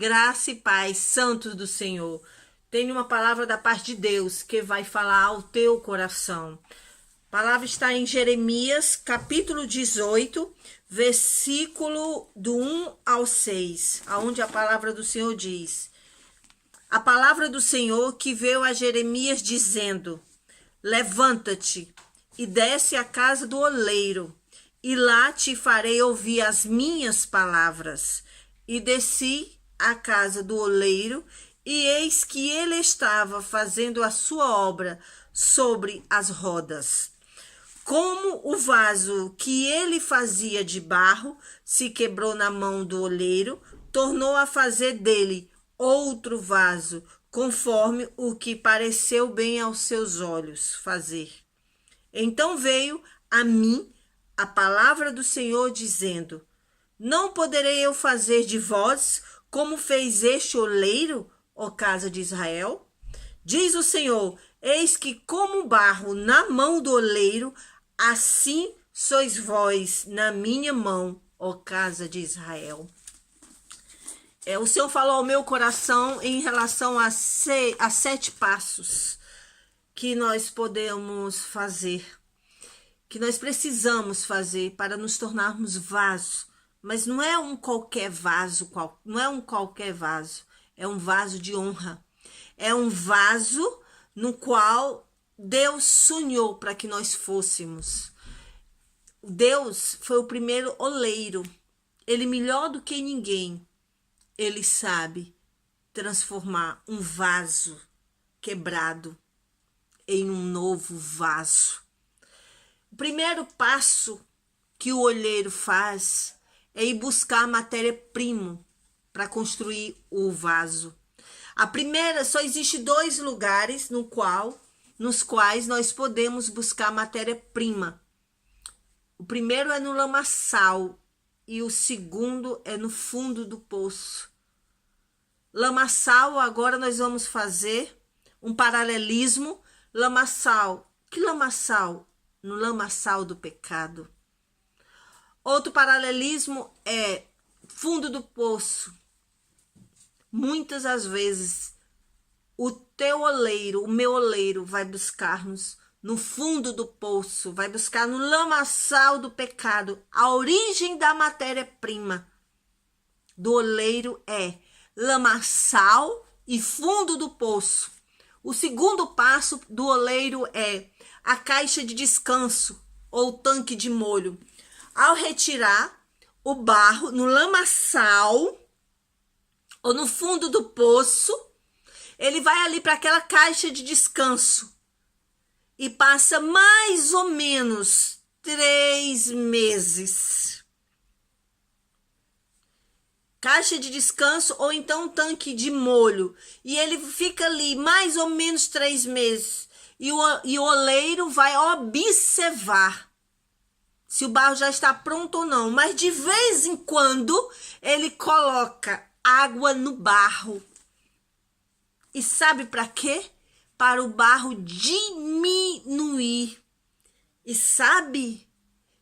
Graça e paz, santos do Senhor. Tenho uma palavra da parte de Deus que vai falar ao teu coração. A palavra está em Jeremias, capítulo 18, versículo do 1 ao 6, aonde a palavra do Senhor diz: a palavra do Senhor que veio a Jeremias dizendo: levanta-te e desce à casa do oleiro, e lá te farei ouvir as minhas palavras. E desci à casa do oleiro, e eis que ele estava fazendo a sua obra sobre as rodas. Como o vaso que ele fazia de barro se quebrou na mão do oleiro, tornou a fazer dele outro vaso, conforme o que pareceu bem aos seus olhos fazer. Então veio a mim a palavra do Senhor, dizendo: não poderei eu fazer de vós como fez este oleiro, ó casa de Israel? Diz o Senhor: eis que como barro na mão do oleiro, assim sois vós na minha mão, ó casa de Israel. O Senhor falou ao meu coração em relação a 7 passos que nós podemos fazer, que nós precisamos fazer para nos tornarmos vasos. Mas não é um qualquer vaso, é um vaso de honra. É um vaso no qual Deus sonhou para que nós fôssemos. Deus foi o primeiro oleiro. Ele, melhor do que ninguém, ele sabe transformar um vaso quebrado em um novo vaso. O primeiro passo que o oleiro faz é ir buscar matéria-prima para construir o vaso. A primeira, só existe 2 lugares nos quais nós podemos buscar matéria-prima. O primeiro é no lamaçal e o segundo é no fundo do poço. Lamaçal, agora nós vamos fazer um paralelismo. Lamaçal, que lamaçal? No lamaçal do pecado. Outro paralelismo é fundo do poço. Muitas as vezes o teu oleiro, o meu oleiro, vai buscar-nos no fundo do poço, vai buscar no lamaçal do pecado. A origem da matéria-prima do oleiro é lamaçal e fundo do poço. O segundo passo do oleiro é a caixa de descanso ou tanque de molho. Ao retirar o barro no lamaçal ou no fundo do poço, ele vai ali para aquela caixa de descanso e passa mais ou menos 3 meses. Caixa de descanso ou então tanque de molho. E ele fica ali mais ou menos 3 meses. E o oleiro vai observar se o barro já está pronto ou não. Mas de vez em quando ele coloca água no barro. E sabe para quê? Para o barro diminuir. E sabe,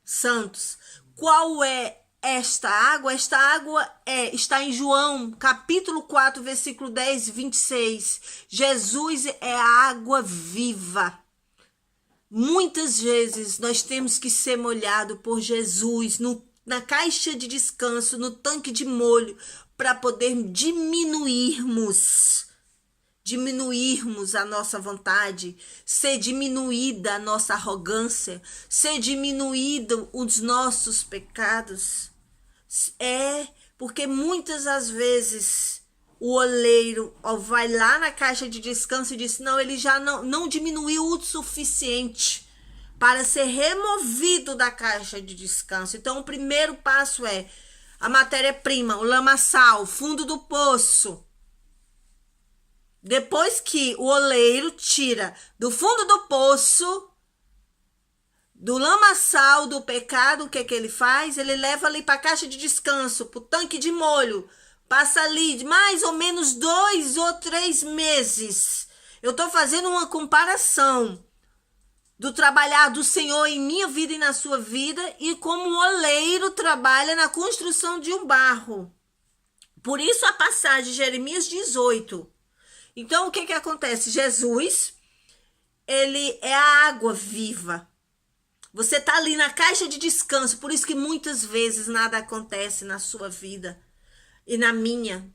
santos, qual é esta água? Esta água está em João, capítulo 4, versículo 10, 26. Jesus é a água viva. Muitas vezes nós temos que ser molhado por Jesus na caixa de descanso, no tanque de molho, para poder diminuirmos a nossa vontade, ser diminuída a nossa arrogância, ser diminuído os nossos pecados. Porque muitas as vezes o oleiro vai lá na caixa de descanso e diz: não, ele já não diminuiu o suficiente para ser removido da caixa de descanso. Então o primeiro passo é a matéria-prima, o lamaçal, o fundo do poço. Depois que o oleiro tira do fundo do poço, do lamaçal do pecado, o que ele faz? Ele leva ali para a caixa de descanso, para o tanque de molho. Passa ali mais ou menos 2 ou 3 meses. Eu estou fazendo uma comparação do trabalhar do Senhor em minha vida e na sua vida, e como o oleiro trabalha na construção de um barro. Por isso a passagem de Jeremias 18. Então, o que que acontece? Jesus, ele é a água viva. Você está ali na caixa de descanso, por isso que muitas vezes nada acontece na sua vida e na minha.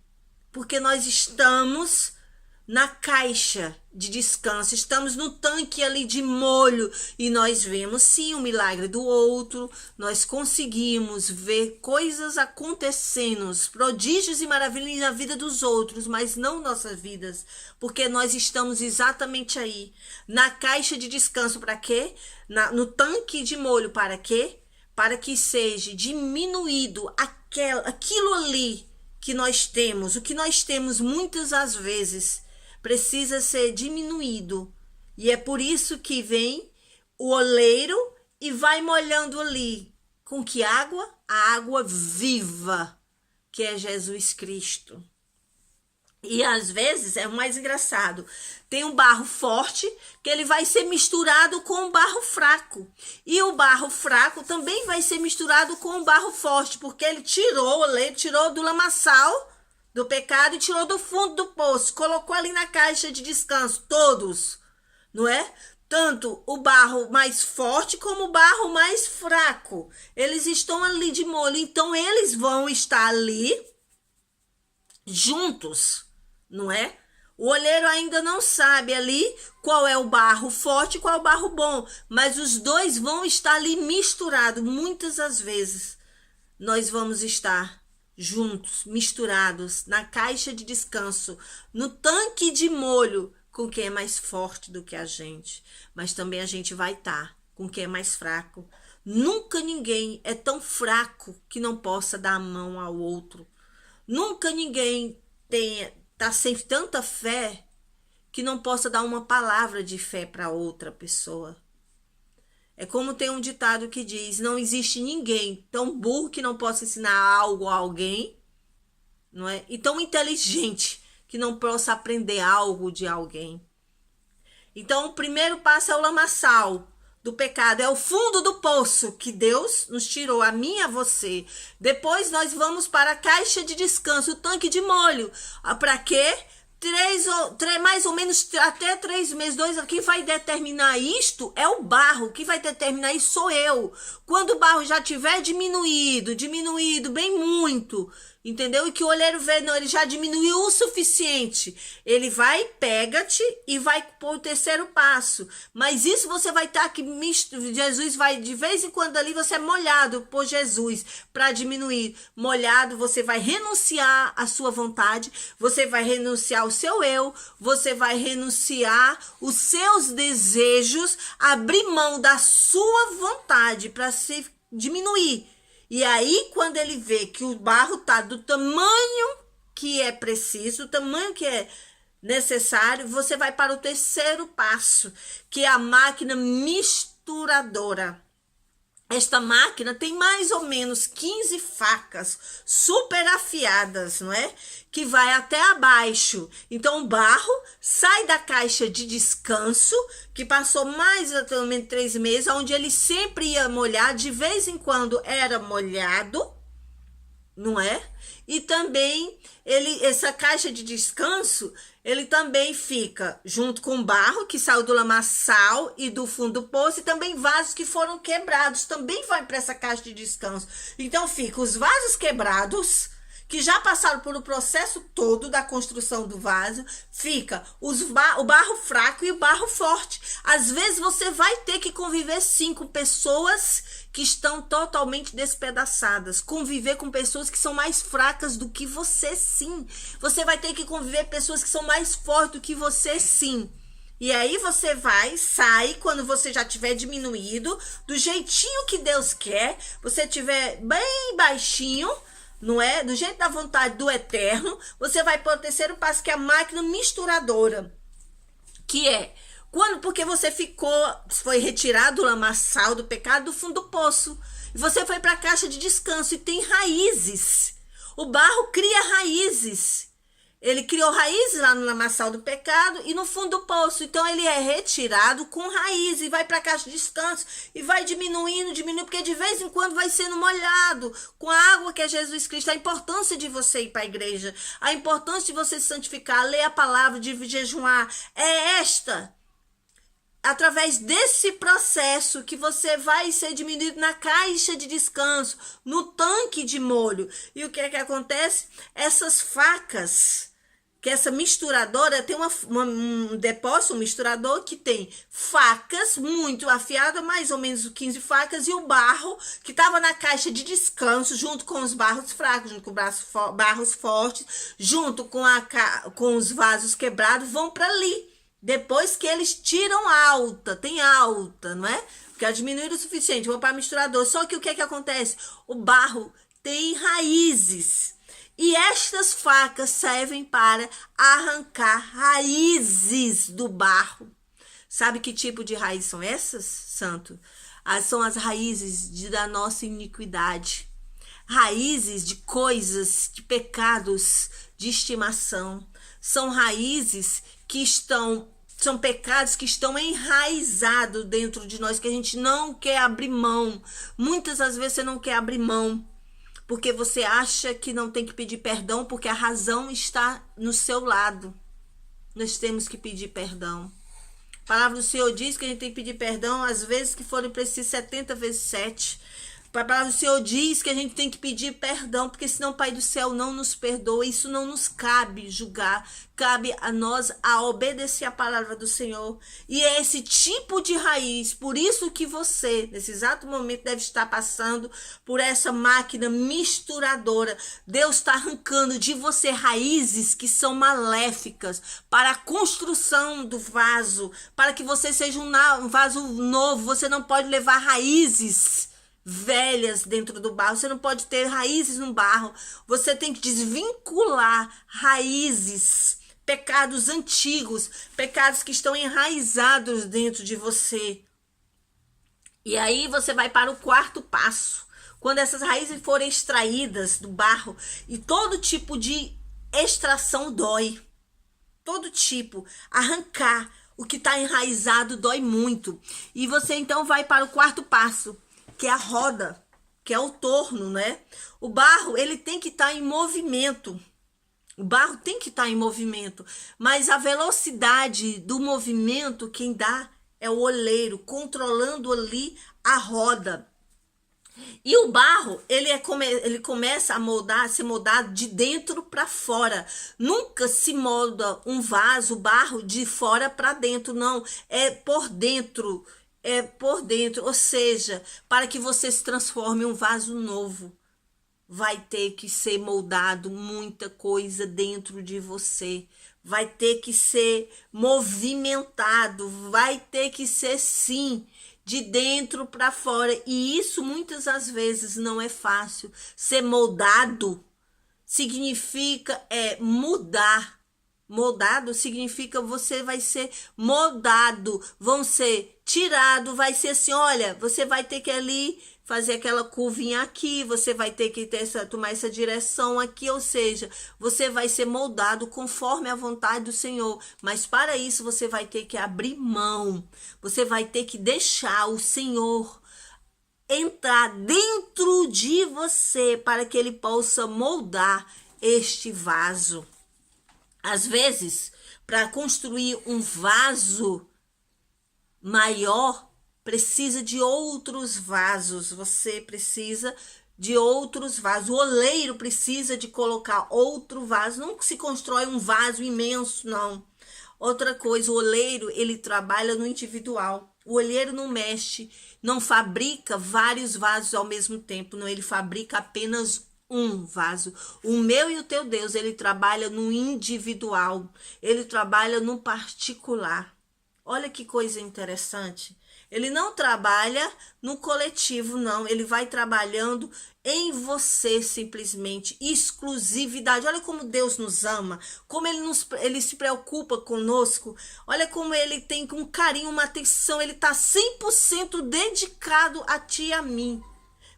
Porque nós estamos na caixa de descanso, estamos no tanque ali de molho e nós vemos sim o milagre do outro, nós conseguimos ver coisas acontecendo, prodígios e maravilhas na vida dos outros, mas não nossas vidas, porque nós estamos exatamente aí, na caixa de descanso. Para quê? No tanque de molho. Para quê? Para que seja diminuído aquilo ali que nós temos, o que nós temos muitas das vezes precisa ser diminuído. E é por isso que vem o oleiro e vai molhando ali. Com que água? A água viva, que é Jesus Cristo. E às vezes é o mais engraçado. Tem um barro forte que ele vai ser misturado com um barro fraco. E o barro fraco também vai ser misturado com um barro forte, porque ele tirou o oleiro, tirou do lamaçal do pecado e tirou do fundo do poço, colocou ali na caixa de descanso, todos, não é? Tanto o barro mais forte como o barro mais fraco. Eles estão ali de molho, então eles vão estar ali juntos, não é? O olheiro ainda não sabe ali qual é o barro forte e qual é o barro bom, mas os dois vão estar ali misturados. Muitas das vezes nós vamos estar juntos, misturados, na caixa de descanso, no tanque de molho, com quem é mais forte do que a gente. Mas também a gente vai estar com quem é mais fraco. Nunca ninguém é tão fraco que não possa dar a mão ao outro. Nunca ninguém está sem tanta fé que não possa dar uma palavra de fé para outra pessoa. É como tem um ditado que diz: não existe ninguém tão burro que não possa ensinar algo a alguém, não é? E tão inteligente que não possa aprender algo de alguém. Então, o primeiro passo é o lamaçal do pecado, é o fundo do poço que Deus nos tirou, a mim e a você. Depois nós vamos para a caixa de descanso, o tanque de molho. Para quê? Mais ou menos até 3 meses, 2 anos. Quem vai determinar isto é o barro. Quem vai determinar isso sou eu. Quando o barro já tiver diminuído bem muito, entendeu? E que o olheiro vê, não, ele já diminuiu o suficiente. Ele vai, pega-te e vai por o terceiro passo. Mas isso você vai estar aqui, Jesus vai, de vez em quando ali, você é molhado por Jesus para diminuir. Molhado, você vai renunciar à sua vontade, você vai renunciar ao seu eu, você vai renunciar os seus desejos, abrir mão da sua vontade para se diminuir. E aí, quando ele vê que o barro está do tamanho que é preciso, o tamanho que é necessário, você vai para o terceiro passo, que é a máquina misturadora. Esta máquina tem mais ou menos 15 facas super afiadas, não é? Que vai até abaixo. Então, o barro sai da caixa de descanso, que passou mais ou menos 3 meses, onde ele sempre ia molhar, de vez em quando era molhado, não é? E também, essa caixa de descanso, ele também fica junto com barro que saiu do lamaçal e do fundo do poço, e também vasos que foram quebrados, também vai para essa caixa de descanso. Então fica os vasos quebrados, que já passaram por o processo todo da construção do vaso, fica o barro fraco e o barro forte. Às vezes você vai ter que conviver sim com pessoas que estão totalmente despedaçadas, conviver com pessoas que são mais fracas do que você, sim. Você vai ter que conviver com pessoas que são mais fortes do que você, sim. E aí você sai, quando você já tiver diminuído, do jeitinho que Deus quer, você tiver bem baixinho, não é? Do jeito da vontade do eterno, você vai para o terceiro passo, que é a máquina misturadora, que é porque você foi retirado do lamaçal do pecado do fundo do poço, e você foi para a caixa de descanso e tem raízes. O barro cria raízes. Ele criou raízes lá no lamaçal do pecado e no fundo do poço. Então ele é retirado com raiz e vai para a caixa de descanso e vai diminuindo, porque de vez em quando vai sendo molhado com a água que é Jesus Cristo. A importância de você ir para a igreja, a importância de você se santificar, ler a palavra, de jejuar, é esta. Através desse processo que você vai ser diminuído na caixa de descanso, no tanque de molho. E o que é que acontece? Essas facas, que essa misturadora tem um depósito, um misturador que tem facas muito afiadas, mais ou menos 15 facas, e o barro que estava na caixa de descanso, junto com os barros fracos, junto com barros fortes, junto com os vasos quebrados, vão para ali. Depois que eles tiram tem alta, não é? Porque é diminuído o suficiente, vão para o misturador. Só que o que é que acontece? O barro tem raízes. E estas facas servem para arrancar raízes do barro. Sabe que tipo de raiz são essas, santo? São as raízes da nossa iniquidade. Raízes de coisas, de pecados de estimação. São raízes que são pecados que estão enraizados dentro de nós, que a gente não quer abrir mão. Muitas das vezes você não quer abrir mão, porque você acha que não tem que pedir perdão, porque a razão está no seu lado. Nós temos que pedir perdão. A palavra do Senhor diz que a gente tem que pedir perdão às vezes que forem precisas 70 vezes 7. A palavra do Senhor diz que a gente tem que pedir perdão, porque senão o Pai do céu não nos perdoa. Isso não nos cabe julgar, cabe a nós a obedecer a palavra do Senhor. E é esse tipo de raiz, por isso que você, nesse exato momento, deve estar passando por essa máquina misturadora. Deus está arrancando de você raízes que são maléficas para a construção do vaso, para que você seja um vaso novo. Você não pode levar raízes velhas dentro do barro, você não pode ter raízes no barro, você tem que desvincular raízes, pecados antigos, pecados que estão enraizados dentro de você. E aí você vai para o quarto passo, quando essas raízes forem extraídas do barro, e todo tipo de extração dói, todo tipo, arrancar o que está enraizado dói muito, e você então vai para o quarto passo, que é a roda, que é o torno, né? O barro, ele tem que estar em movimento. O barro tem que estar em movimento, mas a velocidade do movimento quem dá é o oleiro, controlando ali a roda. E o barro, ele começa a ser moldado de dentro para fora. Nunca se molda um vaso, barro de fora para dentro, não. É por dentro. É por dentro, ou seja, para que você se transforme em um vaso novo, vai ter que ser moldado muita coisa dentro de você, vai ter que ser movimentado, vai ter que ser sim, de dentro para fora, e isso muitas das vezes não é fácil. Ser moldado significa mudar. Moldado significa você vai ser moldado, vão ser tirado, vai ser assim, olha, você vai ter que ali fazer aquela curvinha aqui, você vai ter que tomar essa direção aqui, ou seja, você vai ser moldado conforme a vontade do Senhor, mas para isso você vai ter que abrir mão, você vai ter que deixar o Senhor entrar dentro de você para que ele possa moldar este vaso. Às vezes, para construir um vaso maior, precisa de outros vasos. Você precisa de outros vasos. O oleiro precisa de colocar outro vaso. Não se constrói um vaso imenso, não. Outra coisa, o oleiro, ele trabalha no individual. O oleiro não mexe, não fabrica vários vasos ao mesmo tempo. Não, ele fabrica apenas um vaso. O meu e o teu Deus, ele trabalha no individual, ele trabalha no particular. Olha que coisa interessante. Ele não trabalha no coletivo, não. Ele vai trabalhando em você, simplesmente. Exclusividade. Olha como Deus nos ama, como ele se preocupa conosco. Olha como ele tem um carinho, uma atenção. Ele está 100% dedicado a ti e a mim.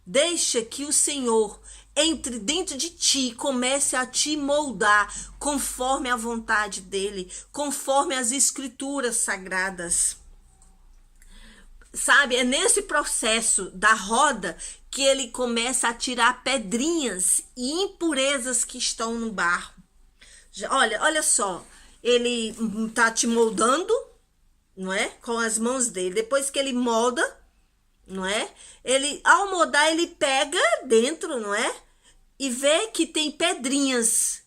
Deixa que o Senhor entre dentro de ti, comece a te moldar conforme a vontade dele, conforme as escrituras sagradas. Sabe, é nesse processo da roda que ele começa a tirar pedrinhas e impurezas que estão no barro. Olha só, ele tá te moldando, não é? Com as mãos dele. Depois que ele molda, não é? Ele, ao moldar, ele pega dentro, não é? E vê que tem pedrinhas,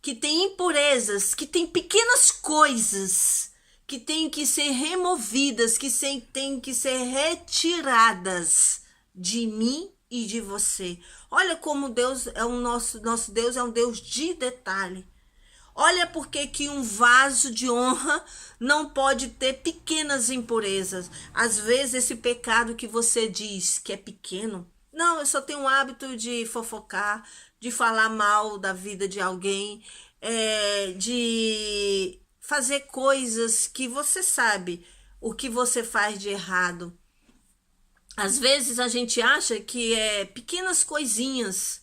que tem impurezas, que tem pequenas coisas que tem que ser removidas, que tem que ser retiradas de mim e de você. Olha como Deus é nosso Deus é um Deus de detalhe. Olha porque que um vaso de honra não pode ter pequenas impurezas. Às vezes esse pecado que você diz que é pequeno, não, eu só tenho o hábito de fofocar, de falar mal da vida de alguém, de fazer coisas que você sabe o que você faz de errado. Às vezes a gente acha que é pequenas coisinhas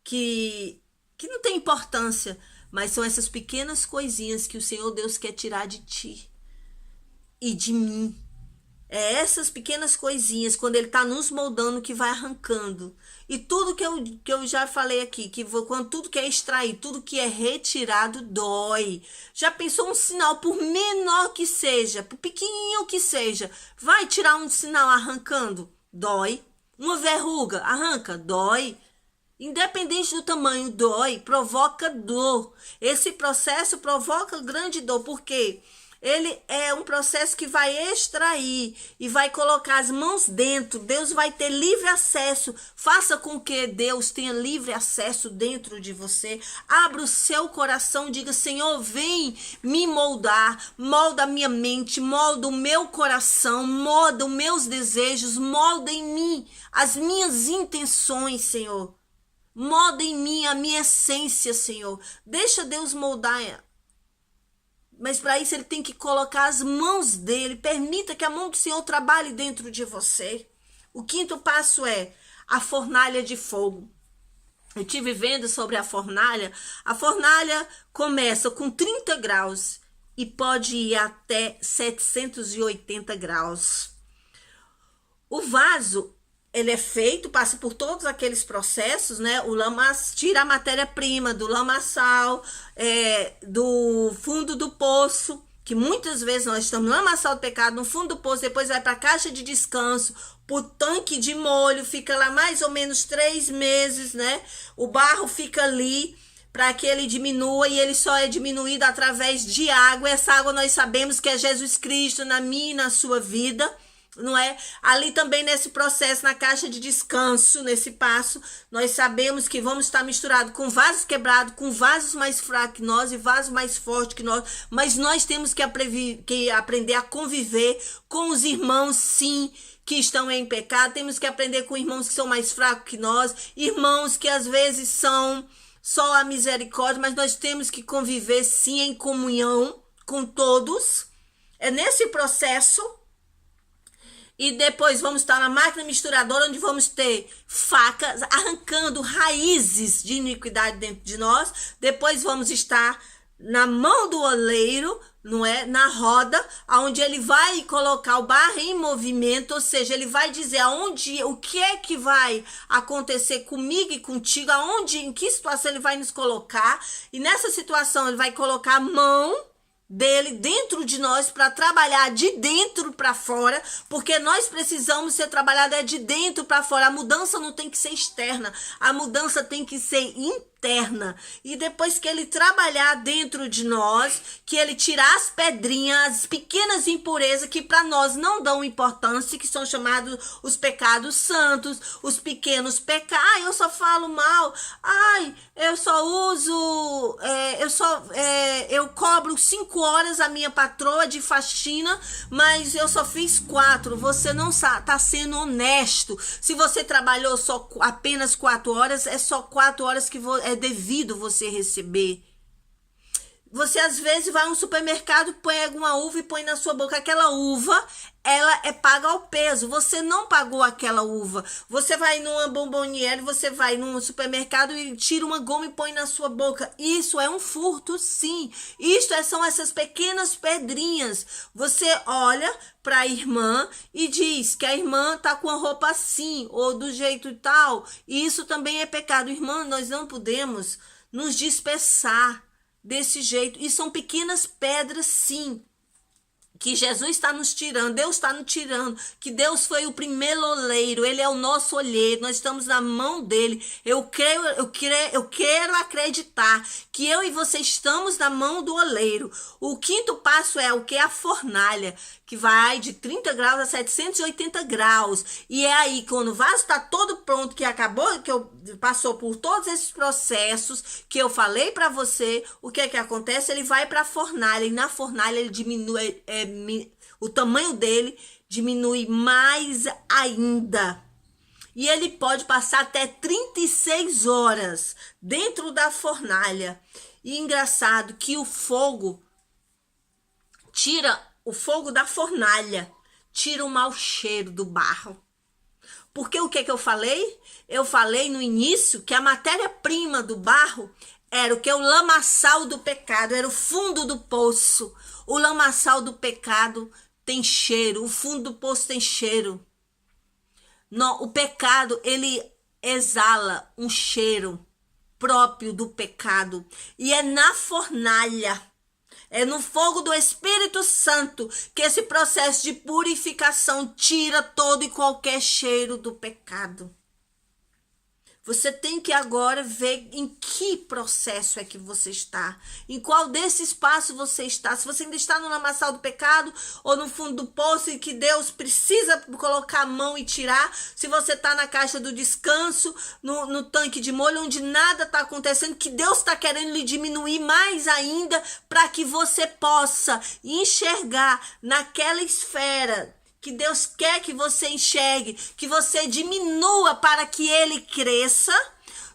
que não tem importância, mas são essas pequenas coisinhas que o Senhor Deus quer tirar de ti e de mim. É essas pequenas coisinhas, quando ele está nos moldando, que vai arrancando. E tudo que eu já falei aqui, quando tudo que é extraído, tudo que é retirado, dói. Já pensou um sinal, por menor que seja, por pequenininho que seja, vai tirar um sinal arrancando? Dói. Uma verruga, arranca? Dói. Independente do tamanho, dói, provoca dor. Esse processo provoca grande dor, porque ele é um processo que vai extrair e vai colocar as mãos dentro. Deus vai ter livre acesso. Faça com que Deus tenha livre acesso dentro de você. Abra o seu coração, diga: Senhor, vem me moldar, molda a minha mente, molda o meu coração, molda os meus desejos, molda em mim as minhas intenções, Senhor. Molda em mim a minha essência, Senhor. Deixa Deus moldar. Mas para isso ele tem que colocar as mãos dele. Permita que a mão do Senhor trabalhe dentro de você. O quinto passo é a fornalha de fogo. Eu estive vendo sobre a fornalha. A fornalha começa com 30 graus e pode ir até 780 graus. O vaso, ele é feito, passa por todos aqueles processos, né? O lamaçal, tira a matéria-prima do lamaçal, do fundo do poço, que muitas vezes nós estamos no lamaçal do pecado, no fundo do poço, depois vai para a caixa de descanso, pro tanque de molho, fica lá mais ou menos 3 meses, né? O barro fica ali para que ele diminua, e ele só é diminuído através de água. Essa água nós sabemos que é Jesus Cristo na minha e na sua vida, não é? Ali também nesse processo, na caixa de descanso, nesse passo, nós sabemos que vamos estar misturados com vasos quebrados, com vasos mais fracos que nós e vasos mais fortes que nós, mas nós temos que aprender a conviver com os irmãos, sim, que estão em pecado. Temos que aprender com irmãos que são mais fracos que nós, irmãos que às vezes são só a misericórdia, mas nós temos que conviver sim em comunhão com todos. É nesse processo. E depois vamos estar na máquina misturadora, onde vamos ter facas arrancando raízes de iniquidade dentro de nós. Depois vamos estar na mão do oleiro, não é? Na roda, onde ele vai colocar o barro em movimento, ou seja, ele vai dizer aonde, o que é que vai acontecer comigo e contigo, aonde, em que situação ele vai nos colocar. E nessa situação ele vai colocar a mão dele dentro de nós para trabalhar de dentro para fora, porque nós precisamos ser trabalhados de dentro para fora. A mudança não tem que ser externa, a mudança tem que ser interna. E depois que ele trabalhar dentro de nós, que ele tirar as pedrinhas, as pequenas impurezas que para nós não dão importância, que são chamados os pecados santos, os pequenos pecados. Ai, eu só falo mal. Ai, eu só uso, eu cobro 5 horas a minha patroa de faxina, mas eu só fiz 4. Você não está sendo honesto. Se você trabalhou só apenas 4 horas, é só 4 horas que é devido você receber. Você às vezes vai a um supermercado, pega uma uva e põe na sua boca. Aquela uva, ela é paga ao peso. Você não pagou aquela uva. Você vai numa bomboniere, você vai num supermercado e tira uma goma e põe na sua boca. Isso é um furto, sim. São essas pequenas pedrinhas. Você olha para a irmã e diz que a irmã tá com a roupa assim ou do jeito tal. E isso também é pecado. Irmã, nós não podemos nos dispersar desse jeito. E são pequenas pedras, sim, que Jesus está nos tirando, Deus está nos tirando, que Deus foi o primeiro oleiro, Ele é o nosso olheiro, nós estamos na mão dele. Eu quero acreditar que eu e você estamos na mão do oleiro. O quinto passo é o que? A fornalha, que vai de 30 graus a 780 graus. E é aí, quando o vaso está todo pronto, que acabou, que passou por todos esses processos que eu falei para você, o que é que acontece? Ele vai para a fornalha, e na fornalha ele diminui, o tamanho dele diminui mais ainda. E ele pode passar até 36 horas dentro da fornalha. E engraçado que o fogo tira o fogo da fornalha, tira o mau cheiro do barro. Porque o que eu falei? Eu falei no início que a matéria-prima do barro era o que? O lamaçal do pecado, era o fundo do poço. O lamaçal do pecado tem cheiro, o fundo do poço tem cheiro. Não, o pecado, ele exala um cheiro próprio do pecado. E é na fornalha, é no fogo do Espírito Santo que esse processo de purificação tira todo e qualquer cheiro do pecado. Você tem que agora ver em que processo é que você está. Em qual desses passos você está. Se você ainda está no lamaçal do pecado ou no fundo do poço e que Deus precisa colocar a mão e tirar. Se você está na caixa do descanso, no tanque de molho, onde nada está acontecendo, que Deus está querendo lhe diminuir mais ainda para que você possa enxergar naquela esfera que Deus quer que você enxergue, que você diminua para que ele cresça.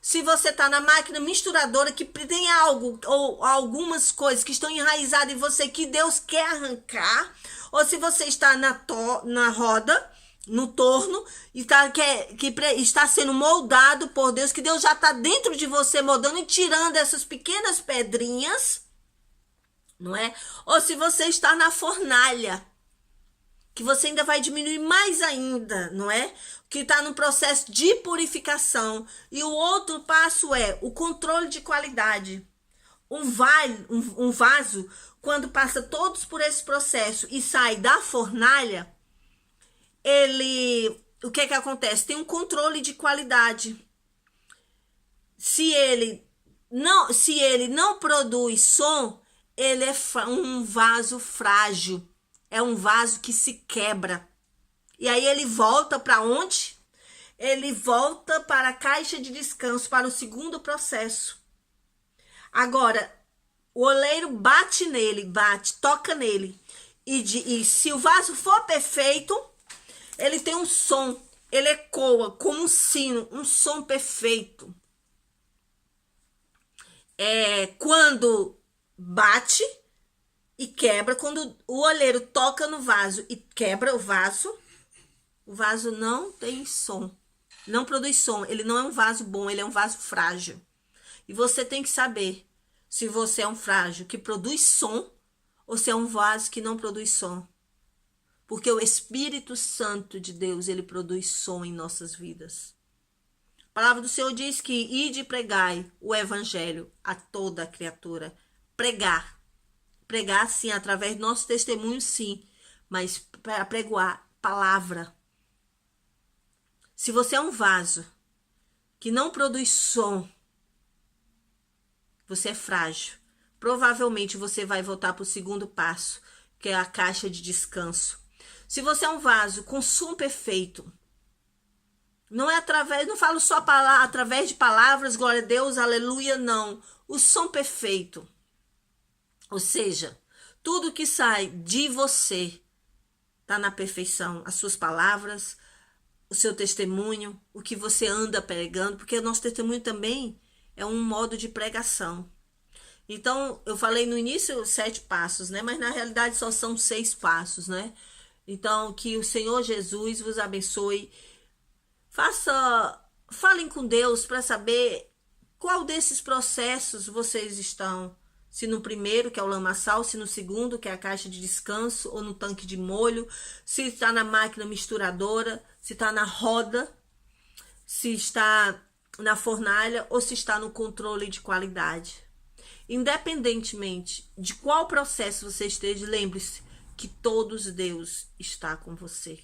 Se você está na máquina misturadora que tem algo ou algumas coisas que estão enraizadas em você que Deus quer arrancar, ou se você está na roda, no torno, e está sendo moldado por Deus, que Deus já está dentro de você moldando e tirando essas pequenas pedrinhas, não é? Ou se você está na fornalha, que você ainda vai diminuir mais ainda, não é? Que está no processo de purificação. E o outro passo é o controle de qualidade. Um vaso, quando passa todos por esse processo e sai da fornalha, o que acontece? Tem um controle de qualidade. Se ele não produz som, ele é um vaso frágil. É um vaso que se quebra. E aí ele volta para onde? Ele volta para a caixa de descanso, para o segundo processo. Agora, o oleiro bate nele, toca nele. E se o vaso for perfeito, ele tem um som. Ele ecoa como um sino, um som perfeito. Quando bate e quebra, quando o oleiro toca no vaso e quebra o vaso não tem som, não produz som, ele não é um vaso bom, ele é um vaso frágil. E você tem que saber se você é um frágil que produz som ou se é um vaso que não produz som. Porque o Espírito Santo de Deus, ele produz som em nossas vidas. A palavra do Senhor diz que ide e pregai o evangelho a toda a criatura. Pregar, sim, através do nosso testemunho, sim. Mas para pregar palavra. Se você é um vaso que não produz som, você é frágil. Provavelmente você vai voltar para o segundo passo, que é a caixa de descanso. Se você é um vaso com som perfeito, não falo só através de palavras, glória a Deus, aleluia, não. O som perfeito. Ou seja, tudo que sai de você está na perfeição. As suas palavras, o seu testemunho, o que você anda pregando, porque o nosso testemunho também é um modo de pregação. Então, eu falei no início 7 passos, né? Mas na realidade só são 6 passos, né? Então, que o Senhor Jesus vos abençoe. Falem com Deus para saber qual desses processos vocês estão. Se no primeiro, que é o lamaçal, se no segundo, que é a caixa de descanso, ou no tanque de molho, se está na máquina misturadora, se está na roda, se está na fornalha ou se está no controle de qualidade. Independentemente de qual processo você esteja, lembre-se que todos Deus está com você.